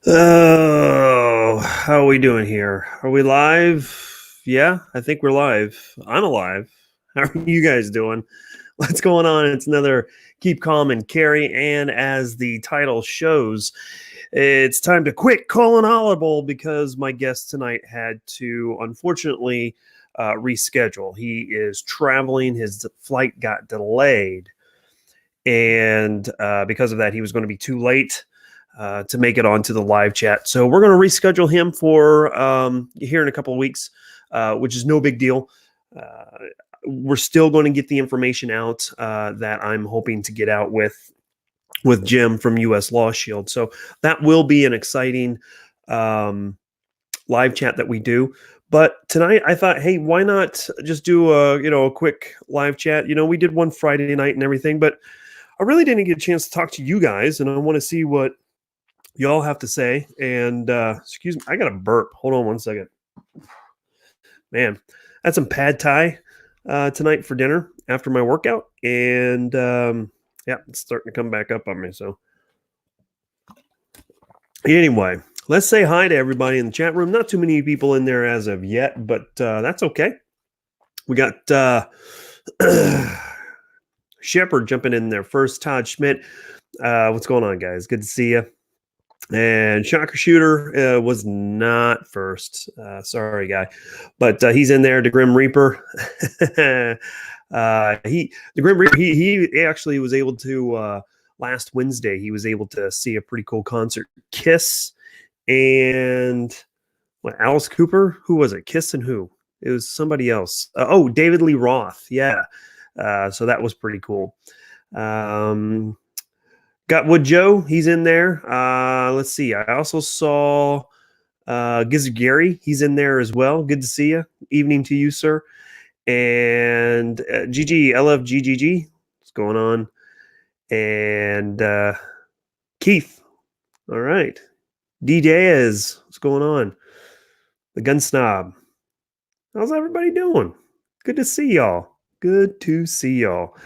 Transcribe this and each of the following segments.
Oh, how are we doing here? Are we live? Yeah, I think we're live. I'm alive. How are you guys doing? What's going on? It's another Keep Calm and Carry. And as the title shows, it's time to quit calling audible because my guest tonight had to, unfortunately, reschedule. He is traveling. His flight got delayed. And because of that, he was going to be too late to make it onto the live chat. So we're going to reschedule him for here in a couple of weeks, which is no big deal. We're still going to get the information out that I'm hoping to get out with Jim from US Law Shield. So that will be an exciting live chat that we do. But tonight I thought, hey, why not just do a quick live chat? We did one Friday night and everything, but I really didn't get a chance to talk to you guys, and I want to see what y'all have to say. And excuse me, I got a burp. Hold on one second. Man, I had some pad thai tonight for dinner after my workout, and yeah, it's starting to come back up on me. So anyway, let's say hi to everybody in the chat room. Not too many people in there as of yet, but that's okay. We got Shepard jumping in there first. Todd Schmidt. What's going on, guys? Good to see you. And Shocker Shooter was not first. Sorry, guy. But he's in there. The Grim Reaper. The Grim Reaper, he actually was able to, last Wednesday, he was able to see a pretty cool concert. Kiss and Alice Cooper? Who was it? Kiss and who? It was somebody else. David Lee Roth. Yeah. So that was pretty cool. Got Wood Joe. He's in there. Let's see. I also saw Gizzard Gary. He's in there as well. Good to see you. Evening to you, sir. And GG. I love GGG. What's going on? And Keith. All right. D Diaz. What's going on? The Gun Snob. How's everybody doing? Good to see y'all. Good to see y'all.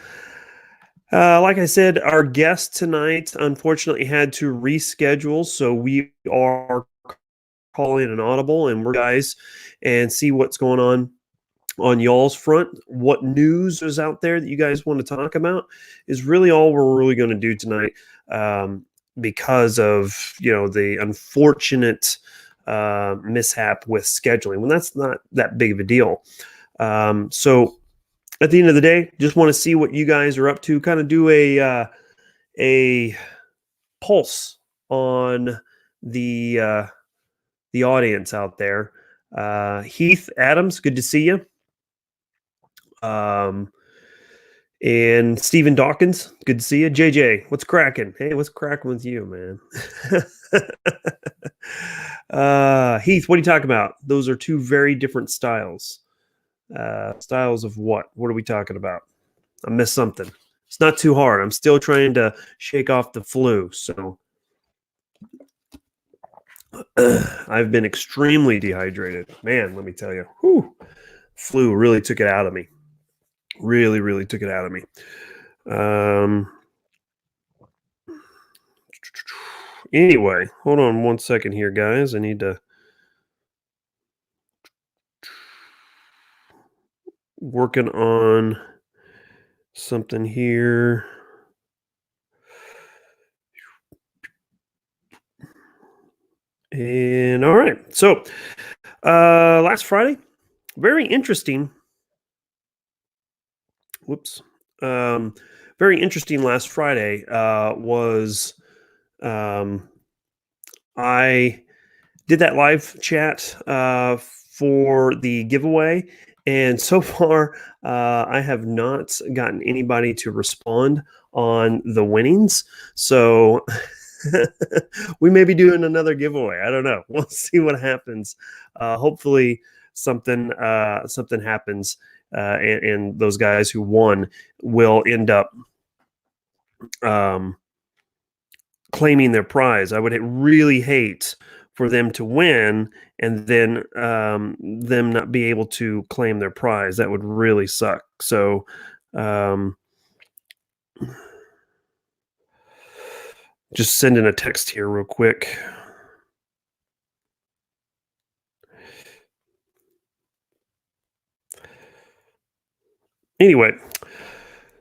Like I said, our guest tonight unfortunately had to reschedule, so we are calling an audible and we're guys and see what's going on y'all's front. What news is out there that you guys want to talk about is really all we're really going to do tonight, because of the unfortunate mishap with scheduling. Well, that's not that big of a deal. So at the end of the day, just want to see what you guys are up to. Kind of do a pulse on the audience out there. Heath Adams, good to see you. And Stephen Dawkins, good to see you. JJ, what's cracking? Hey, what's cracking with you, man? Heath, what are you talking about? Those are two very different styles. Styles of what? What are we talking about? I missed something. It's not too hard. I'm still trying to shake off the flu. So I've been extremely dehydrated. Man, let me tell you. Whew, flu really took it out of me. Really, really took it out of me. Anyway, hold on one second here, guys. I need to working on something here. And all right. So last Friday, very interesting. Whoops. Very interesting last Friday was I did that live chat for the giveaway. And so far, I have not gotten anybody to respond on the winnings. So we may be doing another giveaway. I don't know. We'll see what happens. Hopefully something happens, and those guys who won will end up claiming their prize. I would really hate for them to win and then them not be able to claim their prize. That would really suck. So just send in a text here real quick. Anyway,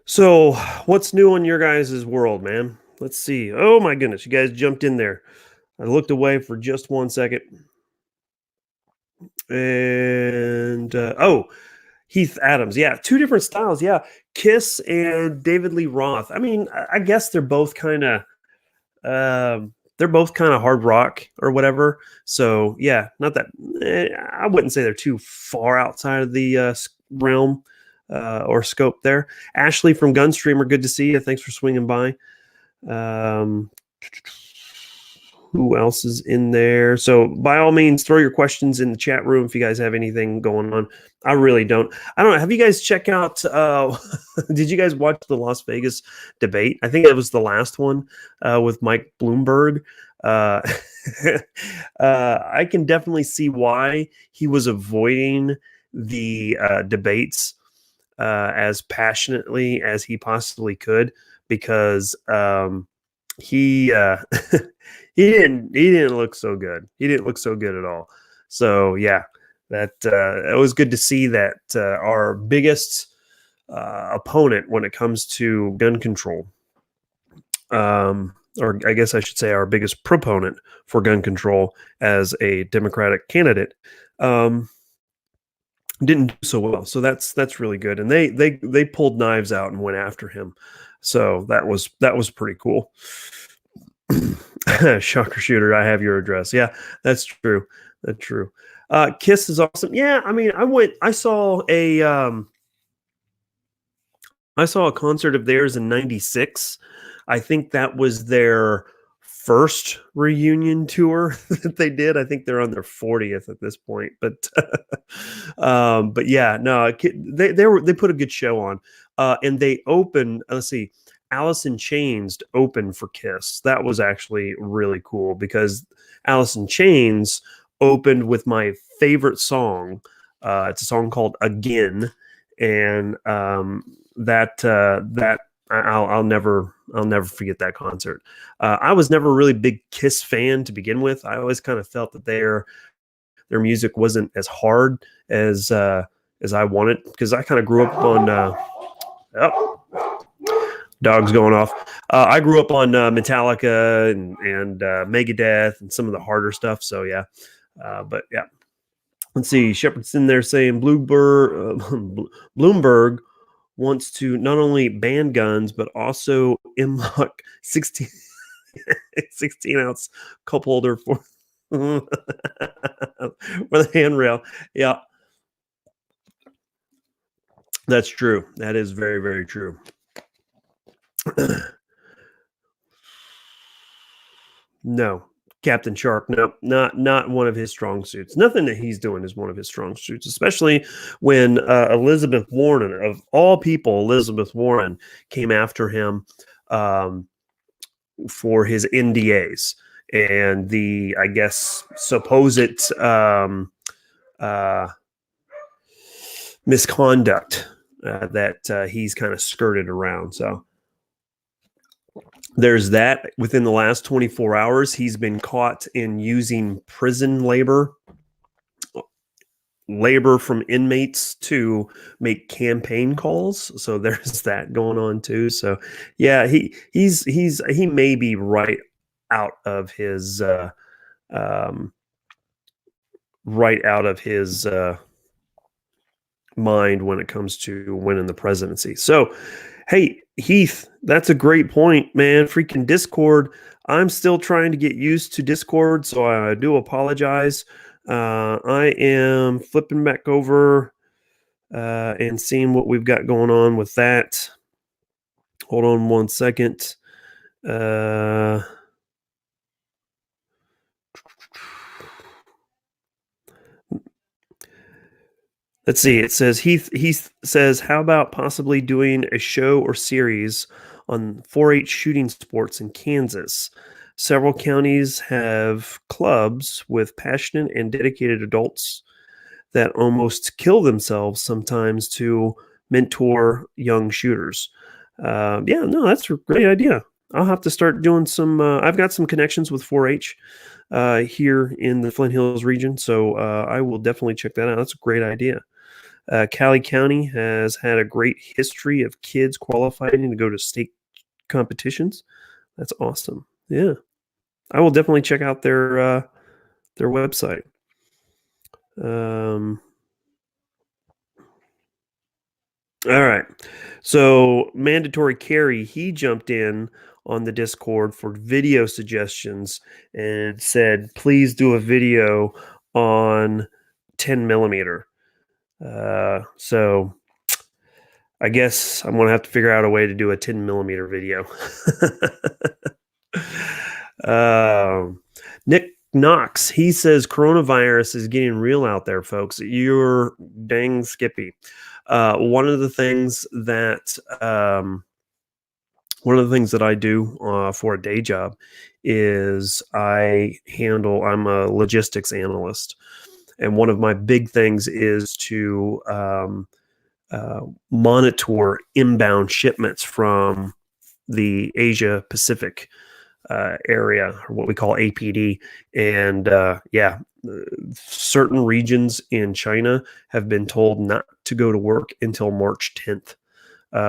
so what's new in your guys' world, man? Let's see. Oh my goodness, you guys jumped in there. I looked away for just 1 second. And oh, Heath Adams. Yeah, two different styles. Yeah, Kiss and David Lee Roth. I mean, I guess they're both kind of hard rock or whatever. So yeah, not that I wouldn't say they're too far outside of the realm or scope there. Ashley from Gunstreamer, good to see you. Thanks for swinging by. Um, who else is in there? So by all means, throw your questions in the chat room if you guys have anything going on. I really don't. I don't know. Have you guys checked out? Did you guys watch the Las Vegas debate? I think it was the last one with Mike Bloomberg. Uh, I can definitely see why he was avoiding the debates as passionately as he possibly could, because he he didn't look so good. He didn't look so good at all. So yeah, that it was good to see that our biggest opponent when it comes to gun control, or I guess I should say our biggest proponent for gun control as a Democratic candidate, didn't do so well. So that's really good. And they pulled knives out and went after him. So that was pretty cool. Shocker shooter, I have your address. Yeah, that's true. That's true. Kiss is awesome. Yeah, I mean, I saw a concert of theirs in '96. I think that was their first reunion tour that they did. I think they're on their 40th at this point, but yeah, no, they put a good show on, and they opened. Let's see, Alice in Chains opened for Kiss. That was actually really cool because Alice in Chains opened with my favorite song. It's a song called "Again," and that I'll never forget that concert. I was never a really big Kiss fan to begin with. I always kind of felt that their music wasn't as hard as I wanted, because I kind of grew up on dogs going off. I grew up on Metallica and Megadeth and some of the harder stuff. So yeah, but yeah. Let's see. Shepard's in there saying Bloomberg wants to not only ban guns, but also M-Lock 16 ounce cup holder for the handrail. Yeah, that's true. That is very, very true. No, Captain Shark. No, not one of his strong suits. Nothing that he's doing is one of his strong suits, especially when Elizabeth Warren, of all people, Elizabeth Warren came after him for his NDAs and the, I guess, supposed misconduct that he's kind of skirted around. So there's that. Within the last 24 hours, he's been caught in using prison labor from inmates to make campaign calls. So there's that going on too. So yeah, he may be right out of his mind when it comes to winning the presidency. So hey, Heath, that's a great point, man. Freaking Discord. I'm still trying to get used to Discord, so I do apologize. I am flipping back over and seeing what we've got going on with that. Hold on 1 second. Let's see. It says Heath says, how about possibly doing a show or series on 4-H shooting sports in Kansas? Several counties have clubs with passionate and dedicated adults that almost kill themselves sometimes to mentor young shooters. Yeah, no, that's a great idea. I'll have to start doing some. I've got some connections with 4-H here in the Flint Hills region, so I will definitely check that out. That's a great idea. Cali County has had a great history of kids qualifying to go to state competitions. That's awesome. Yeah, I will definitely check out their website. All right. So Mandatory Carry, he jumped in on the Discord for video suggestions and said, please do a video on 10 millimeter. So I guess I'm going to have to figure out a way to do a 10 millimeter video. Nick Knox, he says coronavirus is getting real out there, folks. You're dang skippy. One of the things that I do for a day job is I'm a logistics analyst, and one of my big things is to monitor inbound shipments from the Asia Pacific area, or what we call APD. And certain regions in China have been told not to go to work until March 10th,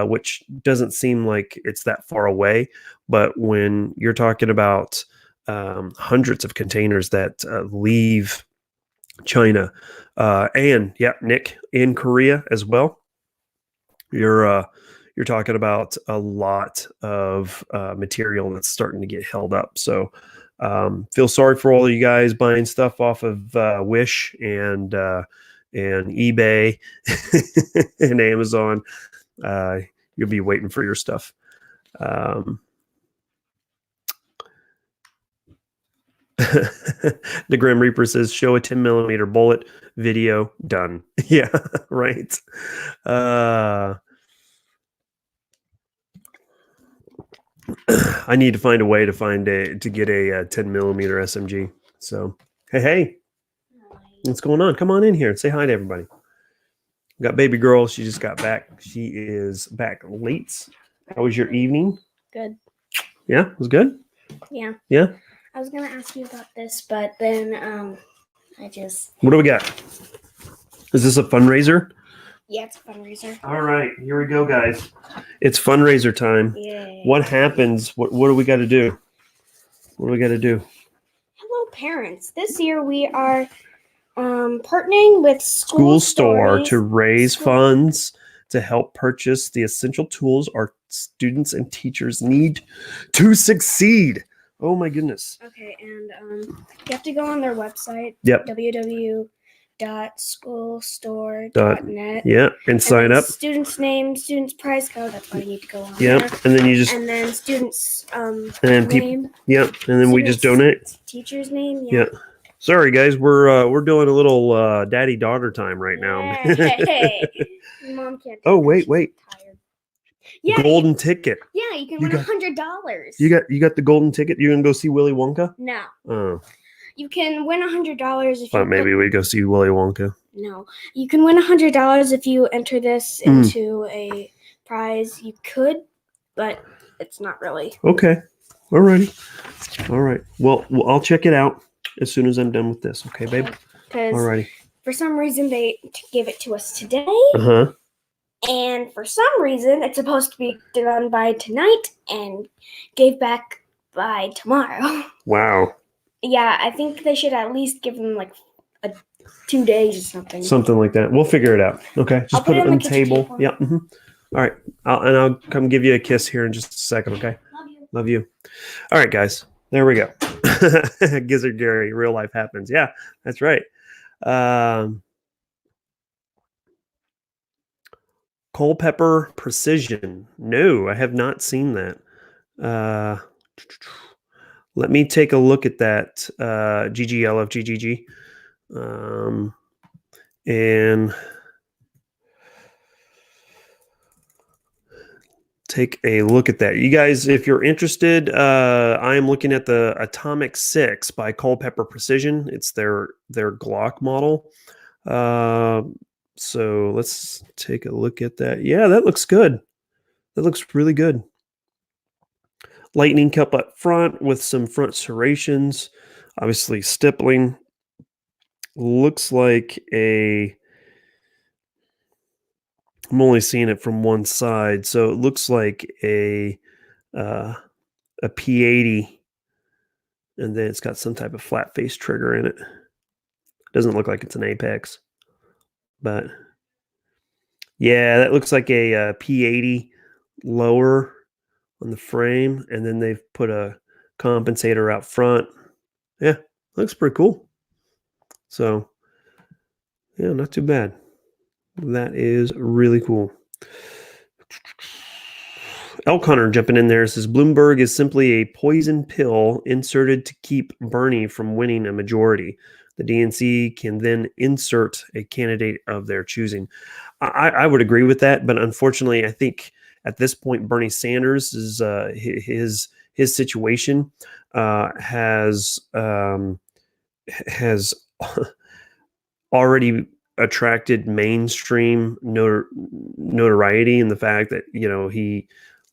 which doesn't seem like it's that far away. But when you're talking about hundreds of containers that leave China, and Nick, in Korea as well, you're talking about a lot of material that's starting to get held up. So feel sorry for all of you guys buying stuff off of Wish and eBay and Amazon. You'll be waiting for your stuff. The Grim Reaper says, show a 10 millimeter bullet video done. Yeah, right. I need to find a way to get a 10 millimeter SMG. So, hey, what's going on? Come on in here and say hi to everybody. Got baby girl. She just got back. She is back late. How was your evening? Good. Yeah, it was good? Yeah. Yeah? I was going to ask you about this, but then What do we got? Is this a fundraiser? Yeah, it's a fundraiser. All right, here we go, guys. It's fundraiser time. Yay. What happens? What do we got to do? What do we got to do? Hello, parents. This year we are partnering with School Store to raise funds to help purchase the essential tools our students and teachers need to succeed. Oh my goodness. Okay, and you have to go on their website. Yep. www.schoolstore.net. Yeah, and sign up. Student's name, student's price code. That's why you need to go on. Yep, there. and then you just. And then student's and name. Yep, and then we just donate. Teacher's name. Yeah. Yep. Sorry, guys, we're doing a little daddy-daughter time right now. Hey, Mom can't. Oh, wait. Tired. Yeah, golden ticket. Yeah, you can win $100. You got the golden ticket. You gonna go see Willy Wonka? No. Oh. You can win $100 if. Thought maybe we'd go see Willy Wonka. No, you can win $100 if you enter this into a prize. You could, but it's not really. Okay. Alrighty. All right. Well, I'll check it out as soon as I'm done with this. Okay, babe? Alrighty. For some reason, they gave it to us today. Uh-huh. And for some reason, it's supposed to be done by tonight and gave back by tomorrow. Wow. Yeah, I think they should at least give them like 2 days or something. Something like that. We'll figure it out. Okay. Just put it on the table. Yeah. Mm-hmm. All right. I'll come give you a kiss here in just a second. Okay. Love you. All right, guys. There we go. Gizzard Gary, real life happens. Yeah, that's right. Culpeper Precision. No, I have not seen that. Let me take a look at that. GGL of GGG. And take a look at that. You guys, if you're interested, I am looking at the Atomic 6 by Culpeper Precision. It's their Glock model. So let's take a look at that. Yeah, that looks good. That looks really good. Lightning cup up front with some front serrations. Obviously stippling. Looks like a I'm only seeing it from one side, so it looks like a P80, and then it's got some type of flat face trigger in it. Doesn't look like it's an Apex, but yeah, that looks like a P80 lower on the frame, and then they've put a compensator out front. Yeah, looks pretty cool. So yeah, not too bad. That is really cool. Elk Hunter jumping in there says Bloomberg is simply a poison pill inserted to keep Bernie from winning a majority. The DNC can then insert a candidate of their choosing. I would agree with that, but unfortunately, I think at this point, Bernie Sanders is his situation has already attracted mainstream notoriety in the fact that he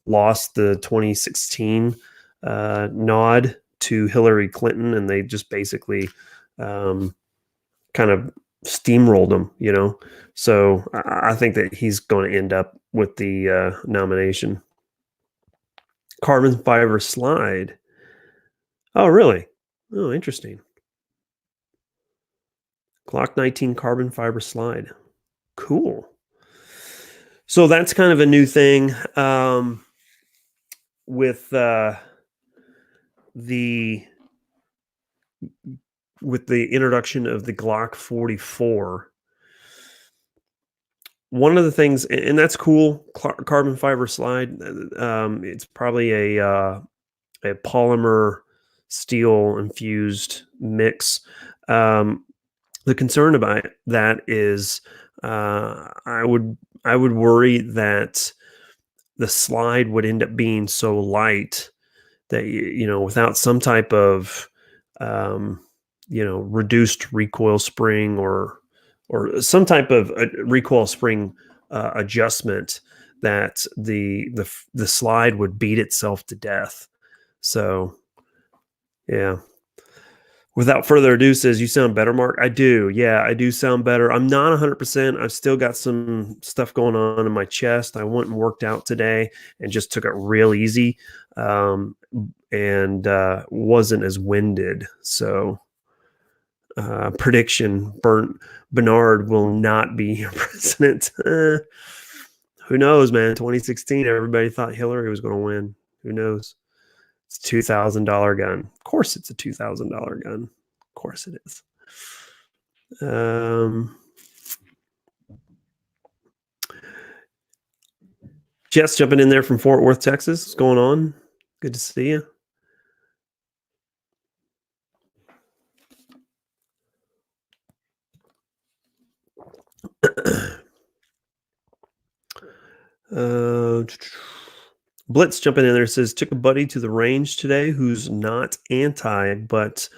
lost the 2016 nod to Hillary Clinton, and they just basically kind of steamrolled him. So I think that he's going to end up with the nomination. Carbon fiber slide. Oh, really? Oh, interesting. Glock 19 carbon fiber slide. Cool. So that's kind of a new thing with the introduction of the Glock 44. One of the things, and that's cool, carbon fiber slide. It's probably a polymer steel infused mix. The concern about that is I would worry that the slide would end up being so light that without some type of reduced recoil spring or some type of recoil spring adjustment, that the slide would beat itself to death. So yeah. Without further ado, says, you sound better, Mark. I do. Yeah, I do sound better. I'm not 100%. I've still got some stuff going on in my chest. I went and worked out today and just took it real easy, and wasn't as winded. So prediction, Bernard will not be your president. Who knows, man? 2016, everybody thought Hillary was going to win. Who knows? It's a $2,000 gun. Of course it's a $2,000 gun. Of course it is. Jess jumping in there from Fort Worth, Texas. What's going on? Good to see you. Blitz jumping in there says, took a buddy to the range today who's not anti, but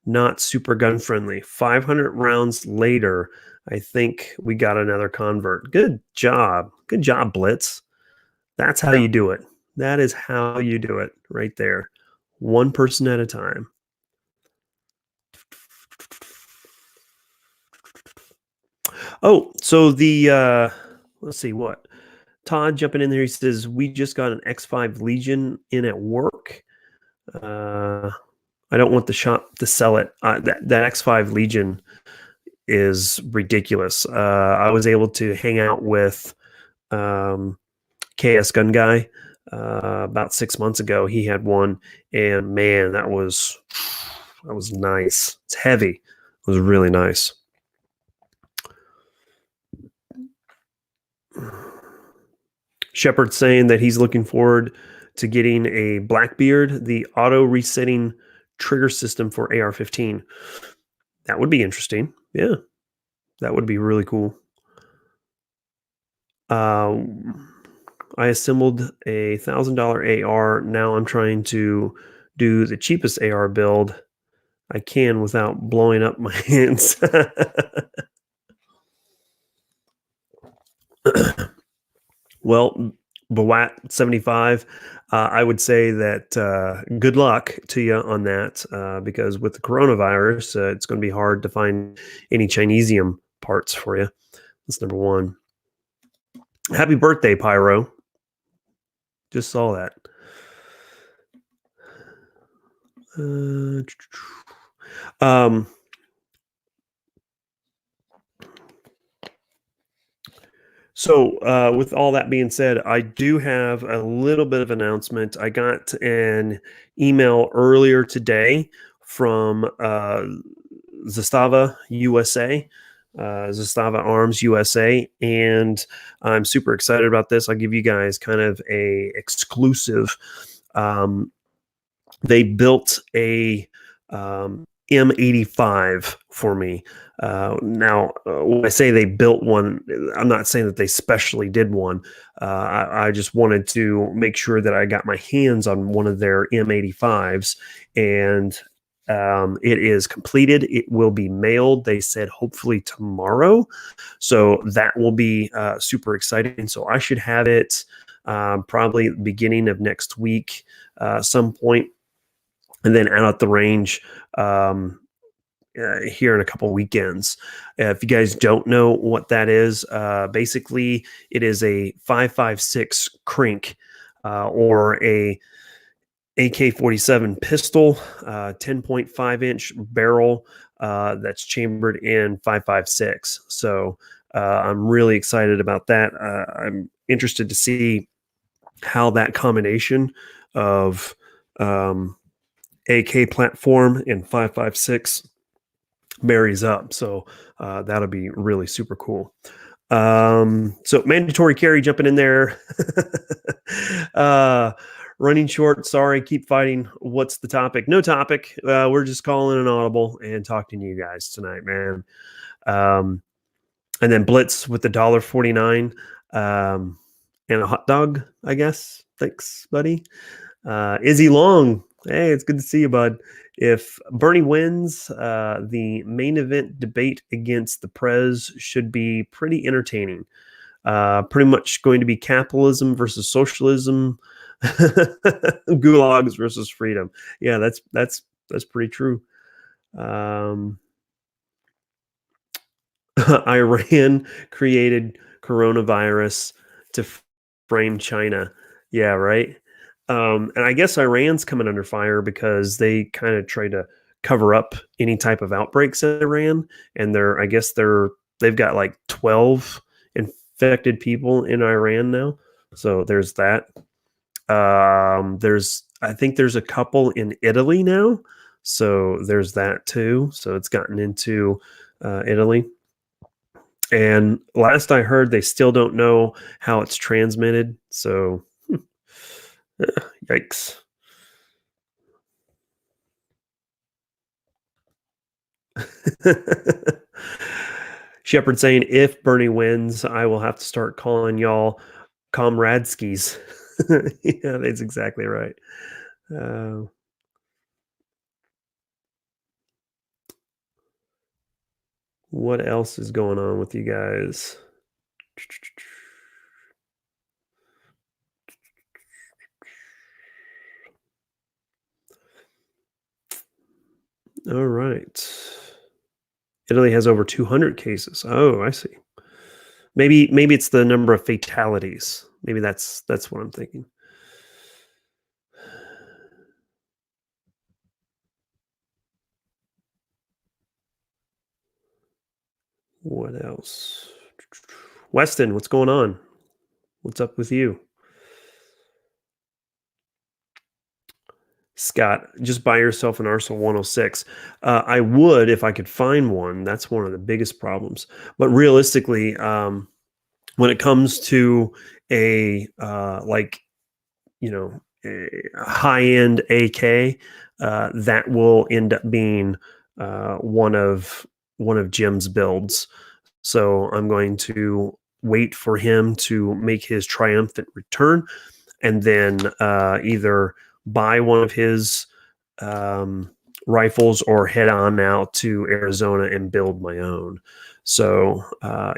not super gun friendly. 500 rounds later, I think we got another convert. Good job. Good job, Blitz. That's how you do it. That is how you do it right there. One person at a time. Oh, so the let's see what. Todd jumping in there, he says, we just got an X5 Legion in at work. I don't want the shop to sell it. That X5 Legion is ridiculous. I was able to hang out with KS Gun Guy about 6 months ago. He had one, and man, that was nice. It's heavy. It was really nice. Shepard saying that he's looking forward to getting a Blackbeard, the auto resetting trigger system for AR-15. That would be interesting. Yeah, that would be really cool. I assembled a $1,000 AR. Now I'm trying to do the cheapest AR build I can without blowing up my hands. Well, Bawat 75, I would say that good luck to you on that, because with the coronavirus, it's going to be hard to find any Chinesium parts for you. That's number one. Happy birthday, Pyro. Just saw that. So with all that being said, I do have a little bit of announcement. I got an email earlier today from Zastava USA, Zastava Arms USA, and I'm super excited about this. I'll give you guys kind of a exclusive. They built a M85 for me. Now, when I say they built one, I'm not saying that they specially did one. I just wanted to make sure that I got my hands on one of their M85s, and it is completed. It will be mailed. They said hopefully tomorrow, so that will be super exciting. So I should have it probably at the beginning of next week, some point, and then out at the range here in a couple weekends. If you guys don't know what that is, basically it is a 5.56 crank or a AK-47 pistol, 10.5-inch barrel that's chambered in 5.56. So I'm really excited about that. I'm interested to see how that combination of AK platform and 5.56 marries up. So that'll be really super cool. So mandatory carry jumping in there. Running short. Sorry, keep fighting. What's the topic? No topic. We're just calling an audible and talking to you guys tonight, man. And then Blitz with the $1.49 and a hot dog, I guess. Thanks, buddy. Izzy Long. Hey, it's good to see you, bud. If Bernie wins, the main event debate against the Prez should be pretty entertaining. Pretty much going to be capitalism versus socialism, gulags versus freedom. Yeah, that's pretty true. Iran created coronavirus to frame China. Yeah, right. And I guess Iran's coming under fire because they kind of try to cover up any type of outbreaks in Iran, and they've got like 12 infected people in Iran now. So there's that. I think there's a couple in Italy now. So there's that too. So it's gotten into Italy. And last I heard, they still don't know how it's transmitted. So, yikes. Shepard saying, if Bernie wins, I will have to start calling y'all comradeskis. Yeah, that's exactly right. What else is going on with you guys? All right. Italy has over 200 cases. Oh, I see. Maybe it's the number of fatalities. Maybe that's what I'm thinking. What else? Weston, what's going on? What's up with you? Scott, just buy yourself an Arsenal 106. I would if I could find one. That's one of the biggest problems. But realistically, when it comes to a a high-end AK, that will end up being one of Jim's builds. So I'm going to wait for him to make his triumphant return, and then either buy one of his rifles or head on out to Arizona and build my own. So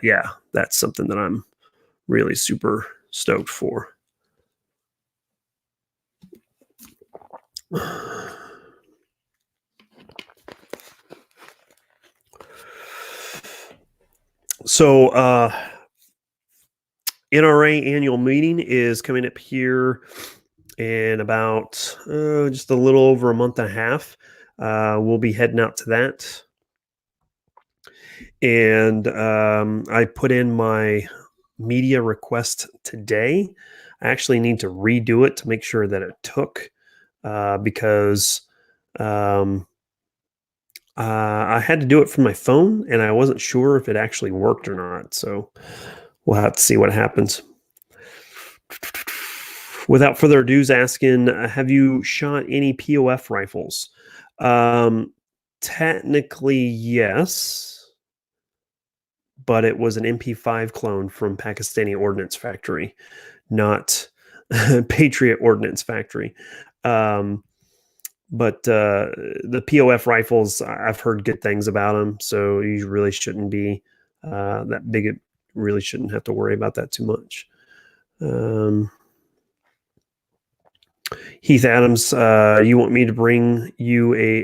yeah, that's something that I'm really super stoked for. So NRA annual meeting is coming up here in about just a little over a month and a half. We'll be heading out to that. And I put in my media request today. I actually need to redo it to make sure that it took because I had to do it from my phone and I wasn't sure if it actually worked or not. So we'll have to see what happens. Without further ado, asking, have you shot any POF rifles? Technically, yes, but it was an MP5 clone from Pakistani Ordnance Factory, not Patriot Ordnance Factory. But the POF rifles, I've heard good things about them, so you really shouldn't be that big. Really shouldn't have to worry about that too much. Heath Adams, you want me to bring you a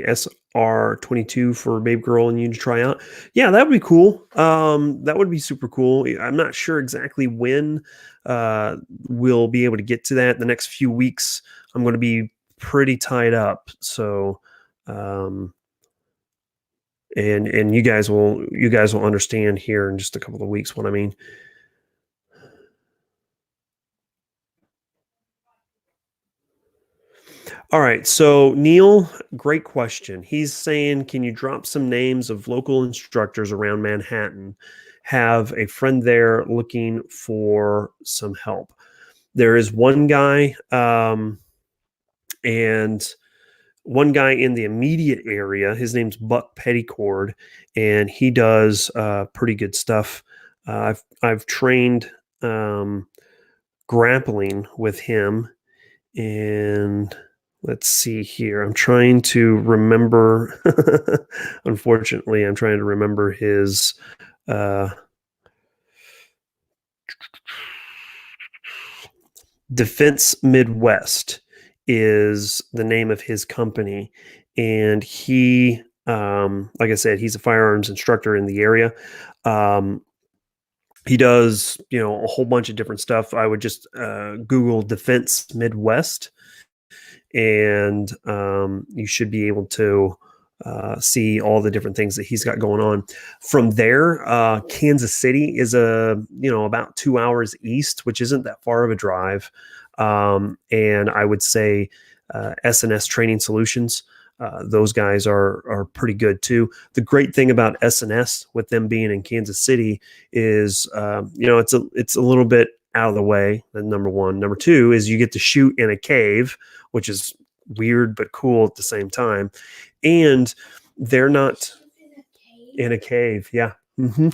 SR22 for Babe Girl and you to try out? Yeah, that would be cool. That would be super cool. I'm not sure exactly when we'll be able to get to that. The next few weeks, I'm going to be pretty tied up. So, and you guys will understand here in just a couple of weeks what I mean. All right. So, Neil, great question. He's saying, can you drop some names of local instructors around Manhattan? Have a friend there looking for some help. There is one guy, and one guy in the immediate area. His name's Buck Petticord, and he does pretty good stuff. I've trained grappling with him, and let's see here. I'm trying to remember. Unfortunately, I'm trying to remember his. Defense Midwest is the name of his company, and he, like I said, he's a firearms instructor in the area. He does, a whole bunch of different stuff. I would just Google Defense Midwest, and you should be able to see all the different things that he's got going on. From there, Kansas City is about 2 hours east, which isn't that far of a drive. And I would say S&S Training Solutions. Those guys are pretty good too. The great thing about S&S, with them being in Kansas City, is it's a little bit out of the way. Number one. Number two is you get to shoot in a cave, which is weird but cool at the same time. And they're not in a cave. Yeah. Mm-hmm.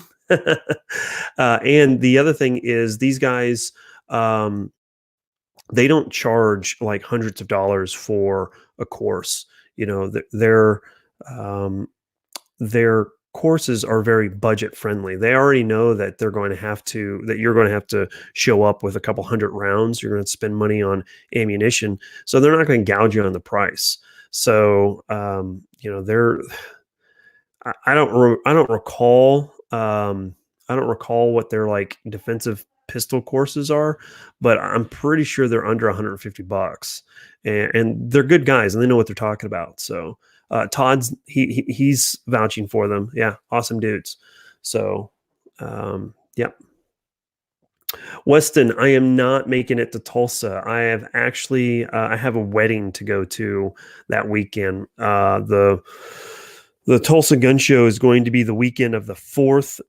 And the other thing is these guys, they don't charge like hundreds of dollars for a course. Their courses are very budget friendly. They already know that you're going to have to show up with a couple hundred rounds. You're going to spend money on ammunition. So they're not going to gouge you on the price. So, I don't recall what their like defensive pistol courses are, but I'm pretty sure they're under $150, and they're good guys and they know what they're talking about. So, Todd's he's vouching for them. Yeah. Awesome dudes. So, yeah. Weston, I am not making it to Tulsa. I have actually, I have a wedding to go to that weekend. The Tulsa Gun Show is going to be the weekend of the 4th,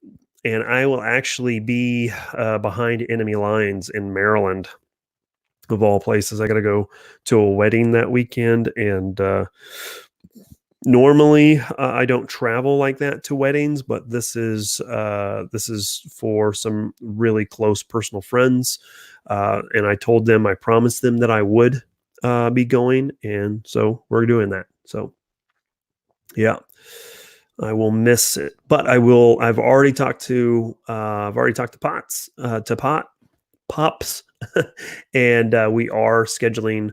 and I will actually be behind enemy lines in Maryland, of all places. I got to go to a wedding that weekend, and normally I don't travel like that to weddings, but this is for some really close personal friends, and I promised them that I would be going, and so we're doing that. So yeah, I will miss it, but I will. I've already talked to Pops, and we are scheduling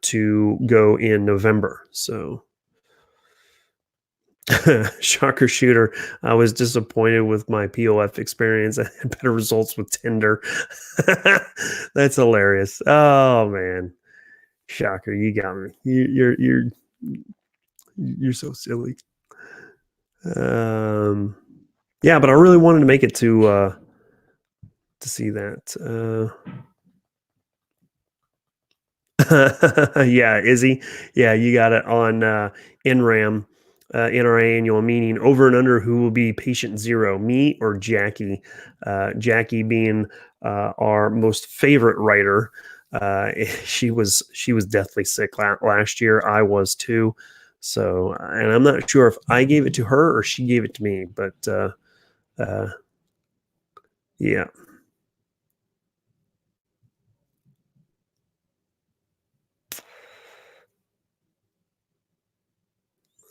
to go in November. So Shocker shooter. I was disappointed with my POF experience. I had better results with Tinder. That's hilarious. Oh man, Shocker, you got me. You're so silly. Yeah, but I really wanted to make it to see that. Yeah, Izzy. Yeah, you got it on NRAM, NRA annual meeting. Over and under who will be patient zero, me or Jackie? Jackie being our most favorite writer. She was deathly sick last year. I was too. So, and I'm not sure if I gave it to her or she gave it to me, but yeah.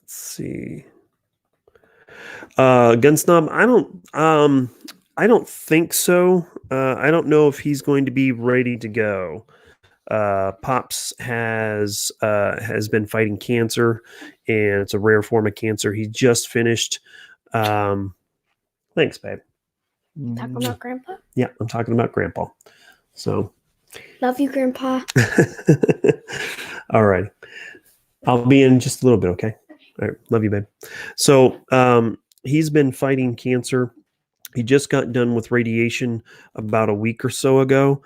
Let's see. Gun Snob, I don't think so. I don't know if he's going to be ready to go. Pops has been fighting cancer, and it's a rare form of cancer. He just finished. Thanks, babe. Talking about Grandpa? Yeah, I'm talking about Grandpa. So, love you, Grandpa. All right, I'll be in just a little bit. Okay. All right, love you, babe. So, he's been fighting cancer. He just got done with radiation about a week or so ago.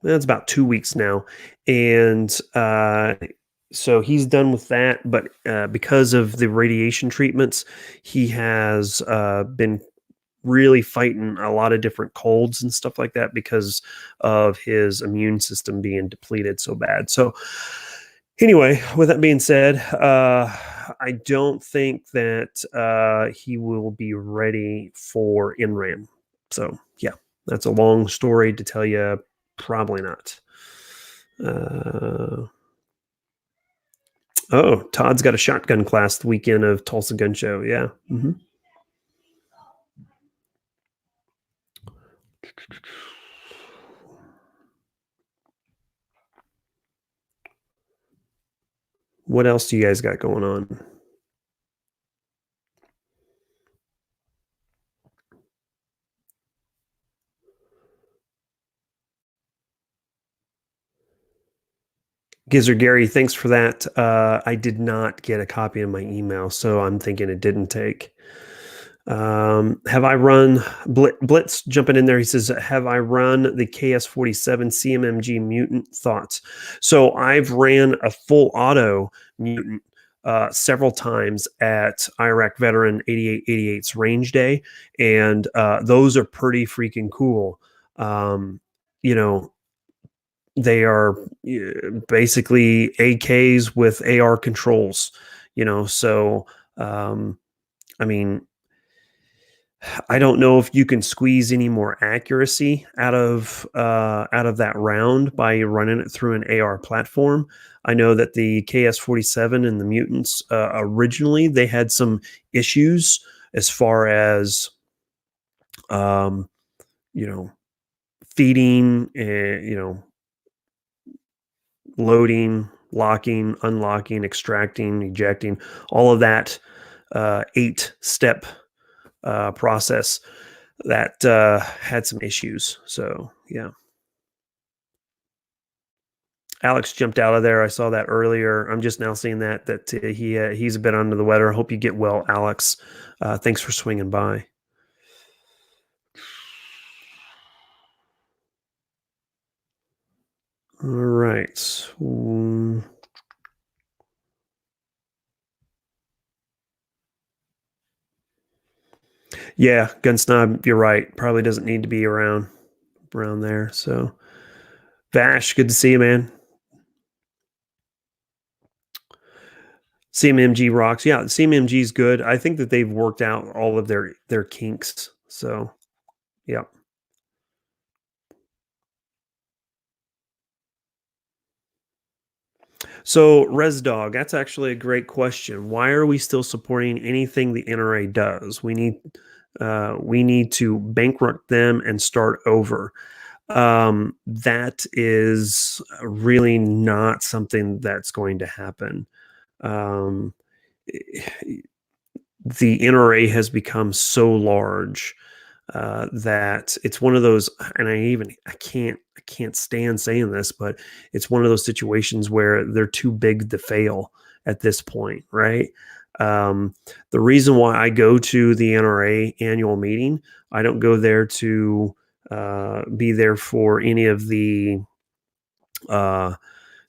That's about 2 weeks now. And so he's done with that. But because of the radiation treatments, he has been really fighting a lot of different colds and stuff like that because of his immune system being depleted so bad. So, anyway, with that being said, I don't think that he will be ready for NRAM. So, yeah, that's a long story to tell you. Probably not. Oh, Todd's got a shotgun class the weekend of Tulsa Gun Show. Yeah. Mm-hmm. What else do you guys got going on? Gizzard Gary, thanks for that. I did not get a copy of my email, so I'm thinking it didn't take. Have I run Blitz jumping in there? He says, have I run the KS47 CMMG mutant? Thoughts? So I've ran a full auto mutant several times at Iraq Veteran 8888's range day, and those are pretty freaking cool. You know, they are basically AKs with AR controls, so I mean, I don't know if you can squeeze any more accuracy out of that round by running it through an AR platform. I know that the KS47 and the mutants originally they had some issues as far as feeding and loading, locking, unlocking, extracting, ejecting, all of that 8-step process that had some issues. So, yeah. Alex jumped out of there. I saw that earlier. I'm just now seeing that he's a bit under the weather. I hope you get well, Alex. Thanks for swinging by. All right. Yeah, Gun Snob, you're right. Probably doesn't need to be around there. So, Vash, good to see you, man. CMMG rocks. Yeah, CMMG is good. I think that they've worked out all of their kinks. So, yeah. So, ResDog, that's actually a great question. Why are we still supporting anything the NRA does? We need to bankrupt them and start over. That is really not something that's going to happen. um, the NRA has become so large that it's one of those, and I can't stand saying this, but it's one of those situations where they're too big to fail at this point, right? Um, the reason why I go to the NRA annual meeting, I don't go there to be there for any of the uh,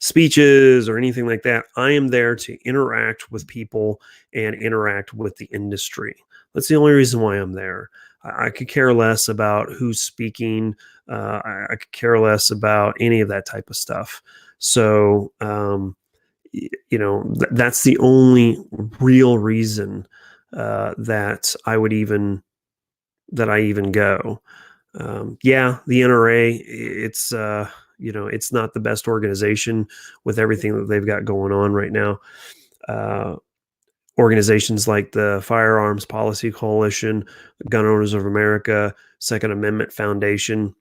speeches or anything like that. I am there to interact with people and interact with the industry. That's the only reason why I'm there. I could care less about who's speaking. I could care less about any of that type of stuff. So, that's the only real reason that I even go. Yeah, the NRA, it's not the best organization with everything that they've got going on right now. Uh, Organizations like the Firearms Policy Coalition, Gun Owners of America, Second Amendment Foundation.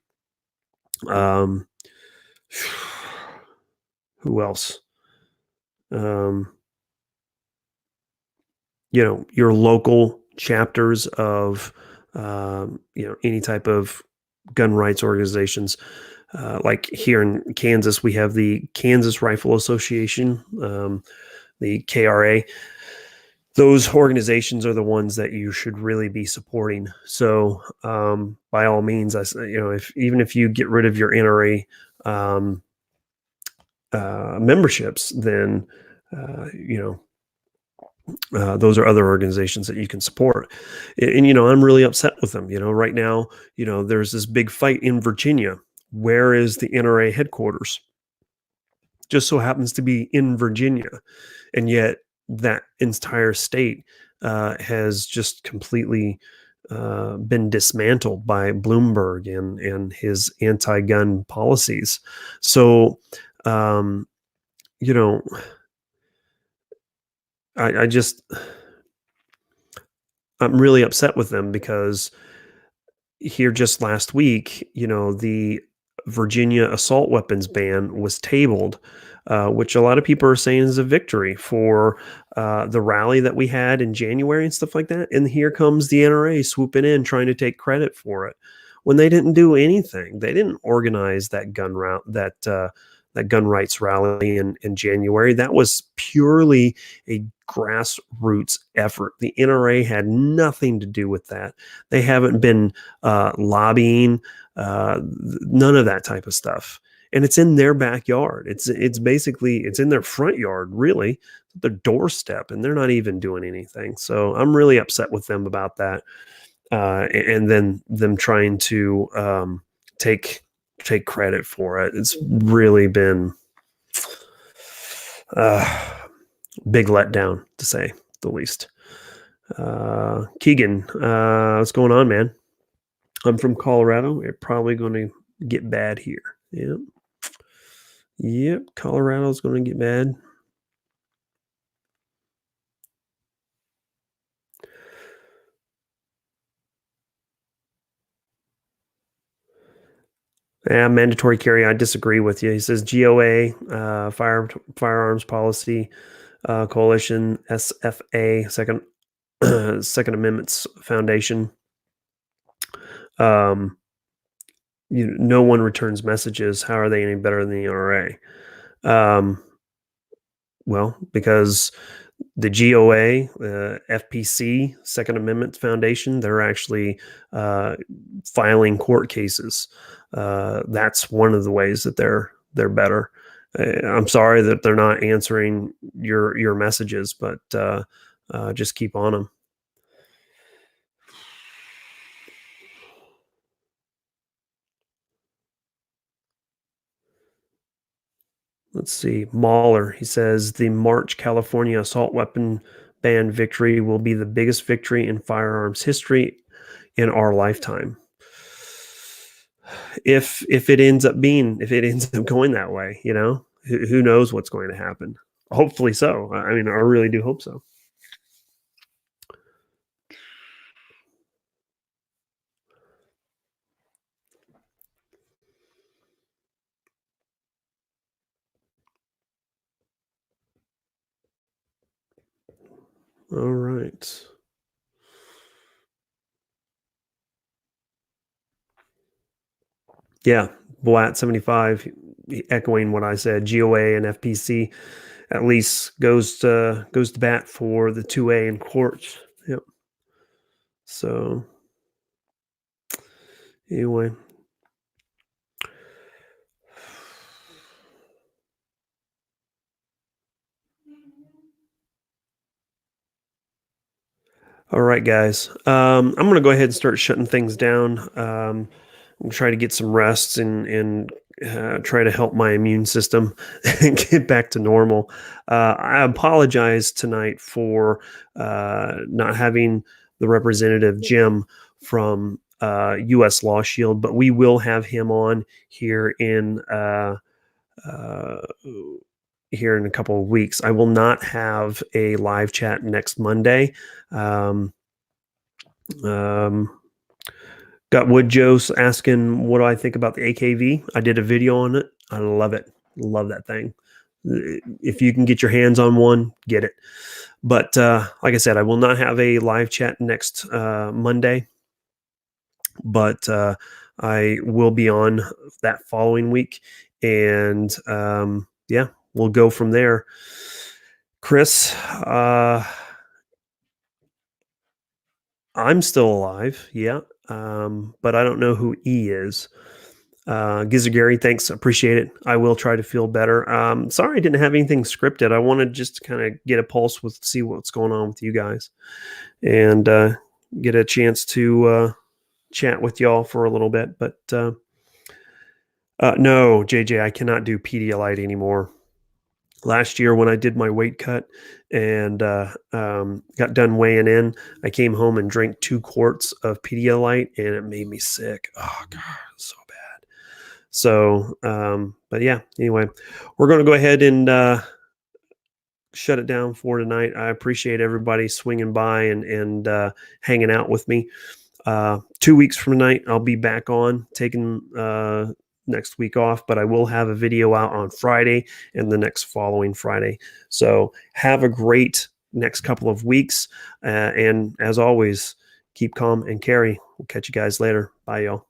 Um, who else? Um, your local chapters of, any type of gun rights organizations. Like here in Kansas, we have the Kansas Rifle Association, the KRA. Those organizations are the ones that you should really be supporting. So, by all means, even if you get rid of your NRA memberships, then those are other organizations that you can support. And I'm really upset with them. Right now, there's this big fight in Virginia. Where is the NRA headquarters? Just so happens to be in Virginia, and yet that entire state has just completely been dismantled by Bloomberg and his anti-gun policies. So, um, you know, I just I'm really upset with them because here just last week, the Virginia assault weapons ban was tabled, which a lot of people are saying is a victory for the rally that we had in January and stuff like that. And here comes the NRA swooping in, trying to take credit for it when they didn't do anything. They didn't organize that that gun rights rally in January. That was purely a grassroots effort. The NRA had nothing to do with that. They haven't been lobbying, none of that type of stuff. And it's in their backyard. It's basically it's in their front yard, really, their doorstep, and they're not even doing anything. So I'm really upset with them about that, and then them trying to take credit for it. It's really been big letdown, to say the least. Keegan, what's going on, man? I'm from Colorado. We're probably going to get bad here. Yep. Colorado's going to get bad. Yeah, mandatory carry. I disagree with you. He says GOA, Firearms Policy Coalition, SFA, Second Amendments Foundation. No one returns messages. How are they any better than the NRA? Well, because the GOA, FPC, Second Amendment Foundation, they're actually filing court cases. That's one of the ways that they're better. I'm sorry that they're not answering your messages, but just keep on them. Let's see. Mahler, he says the March California assault weapon ban victory will be the biggest victory in firearms history in our lifetime. If it ends up going that way, who knows what's going to happen? Hopefully so. I mean, I really do hope so. All right. Yeah, Boat 75, echoing what I said. GOA and FPC at least goes to bat for the 2A in court. Yep. So anyway. All right, guys. I'm going to go ahead and start shutting things down. And try to get some rest and try to help my immune system get back to normal. I apologize tonight for not having the representative Jim from U.S. Law Shield, but we will have him on here uh, here in a couple of weeks. I will not have a live chat next Monday. Um, um, Got Wood Joe asking what do I think about the AKV. I did a video on it. I love it. Love that thing. If you can get your hands on one, get it. But like I said, I will not have a live chat next Monday, but I will be on that following week. And yeah, we'll go from there. Chris, I'm still alive. Yeah. But I don't know who E is. Gizzard Gary, thanks. Appreciate it. I will try to feel better. Sorry I didn't have anything scripted. I wanted just to kind of get a pulse see what's going on with you guys and get a chance to chat with y'all for a little bit. But no, JJ, I cannot do Pedialyte anymore. Last year when I did my weight cut and got done weighing in, I came home and drank 2 quarts of Pedialyte and it made me sick. Oh, God, so bad. So, but yeah, anyway, we're going to go ahead and shut it down for tonight. I appreciate everybody swinging by and hanging out with me. 2 weeks from tonight, I'll be back on taking next week off, but I will have a video out on Friday and the next following Friday. So have a great next couple of weeks. And as always, keep calm and carry. We'll catch you guys later. Bye, y'all.